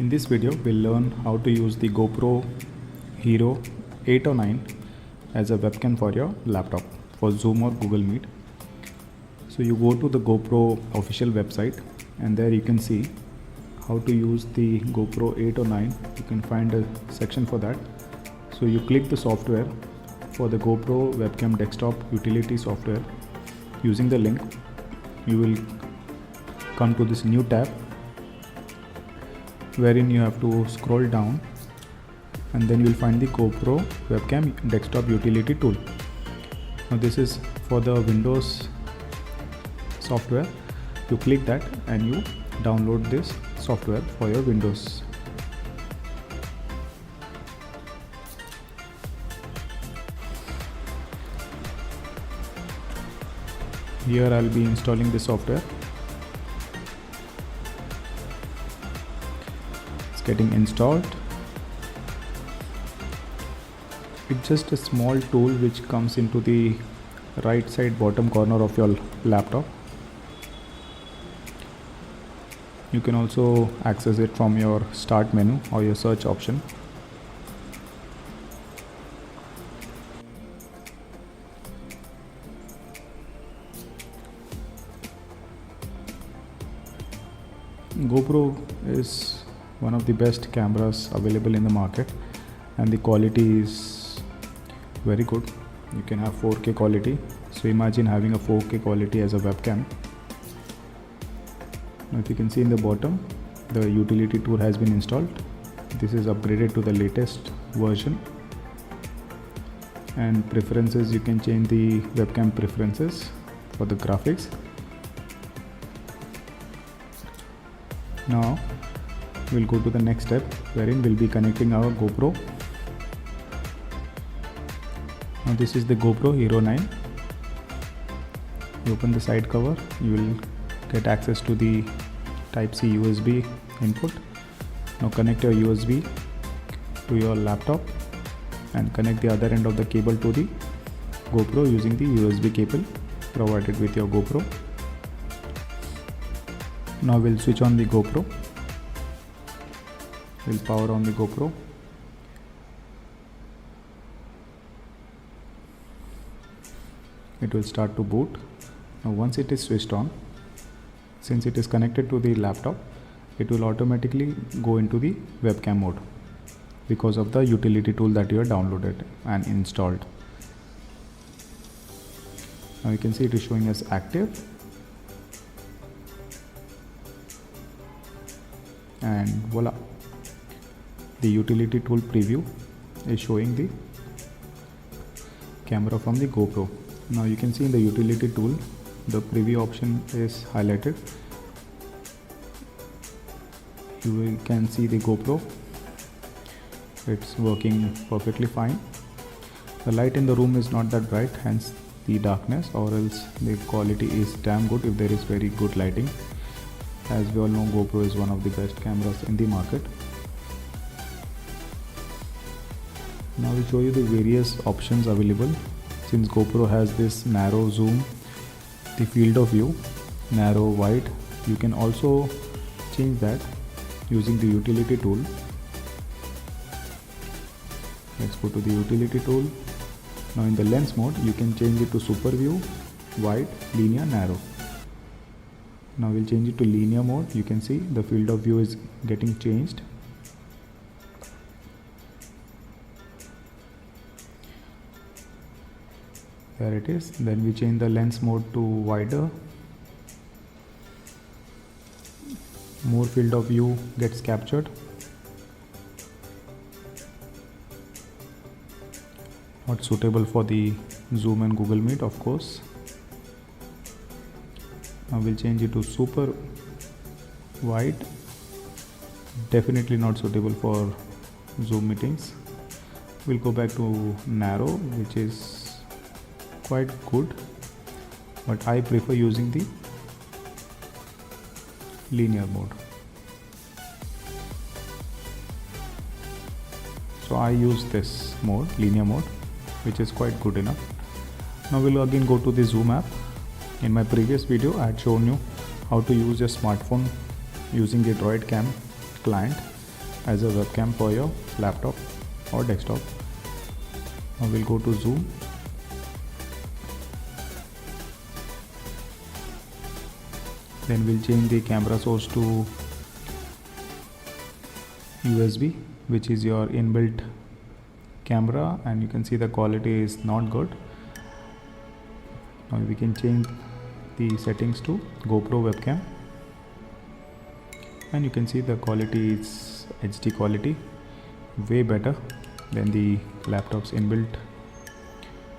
In this video, we'll learn how to use the GoPro Hero 8 or 9 as a webcam for your laptop for Zoom or Google Meet. So you go to the GoPro official website and there you can see how to use the GoPro 8 or 9. You can find a section for that. So you click the software for the GoPro webcam desktop utility software. Using the link, you will come to this new tab wherein you have to scroll down and then you will find the GoPro webcam desktop utility tool. Now this is for the Windows software. You click that and you download this software for your Windows. Here I'll be installing the software. It's getting installed. It's just a small tool which comes into the right side bottom corner of your laptop. You can also access it from your start menu or your search option. GoPro is one of the best cameras available in the market and the quality is very good. You can have 4K quality. So imagine having a 4K quality as a webcam. Now if you can see in the bottom, the utility tool has been installed. This is upgraded to the latest version. And preferences, you can change the webcam preferences for the graphics. Now we'll go to the next step wherein we'll be connecting our GoPro. Now this is the GoPro Hero 9. You open the side cover, you will get access to the Type-C USB input. Now connect your USB to your laptop and connect the other end of the cable to the GoPro using the USB cable provided with your GoPro. Now we'll switch on the GoPro. We'll power on the GoPro. It will start to boot. Now once it is switched on, since it is connected to the laptop, it will automatically go into the webcam mode because of the utility tool that you have downloaded and installed. Now you can see it is showing as active. And voila, the utility tool preview is showing the camera from the GoPro. Now you can see in the utility tool, the preview option is highlighted. You can see the GoPro. It's working perfectly fine. The light in the room is not that bright, hence the darkness, or else the quality is damn good if there is very good lighting. As we all know, GoPro is one of the best cameras in the market. Now we'll show you the various options available. Since GoPro has this narrow zoom, the field of view, narrow, wide, you can also change that using the utility tool. Let's go to the utility tool. Now in the lens mode, you can change it to super view, wide, linear, narrow. Now we'll change it to linear mode. You can see the field of view is getting changed. There it is. Then we change the lens mode to wider. More field of view gets captured. Not suitable for the Zoom and Google Meet, of course. Now we'll change it to super wide. Definitely not suitable for Zoom meetings. We'll go back to narrow, which is quite good, but I prefer using the linear mode. So I use this mode, linear mode, which is quite good enough. Now we'll again go to the Zoom app. In my previous video, I had shown you how to use your smartphone using the Droid Cam client as a webcam for your laptop or desktop. Now we'll go to zoom. Then we'll change the camera source to USB, which is your inbuilt camera, and you can see the quality is not good. Now we can change the settings to GoPro webcam, and you can see the quality is HD quality, way better than the laptop's inbuilt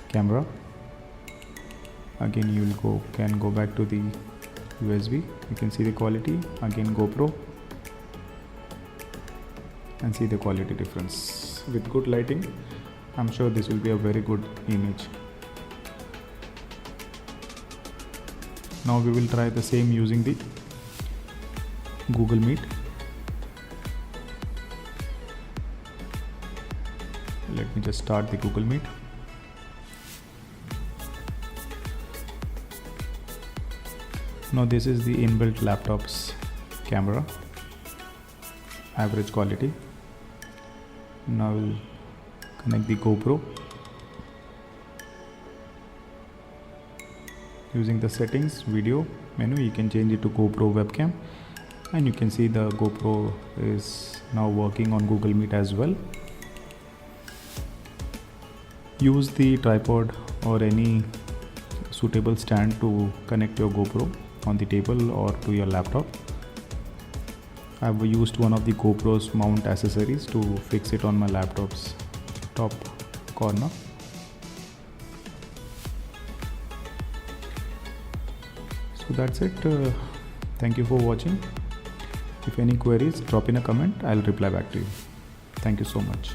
camera. Again you will can go back to the USB. You can see the quality, again GoPro, and see the quality difference. With good lighting, I'm sure this will be a very good image. Now we will try the same using the Google Meet. Let me just start the Google Meet. Now this is the inbuilt laptop's camera, average quality. Now we'll connect the GoPro. Using the settings video menu, you can change it to GoPro webcam, and you can see the GoPro is now working on Google Meet as well. Use the tripod or any suitable stand to connect your GoPro on the table or to your laptop. I've used one of the GoPro's mount accessories to fix it on my laptop's top corner. So that's it. Thank you for watching. If any queries, drop in a comment. I'll reply back to you. Thank you so much.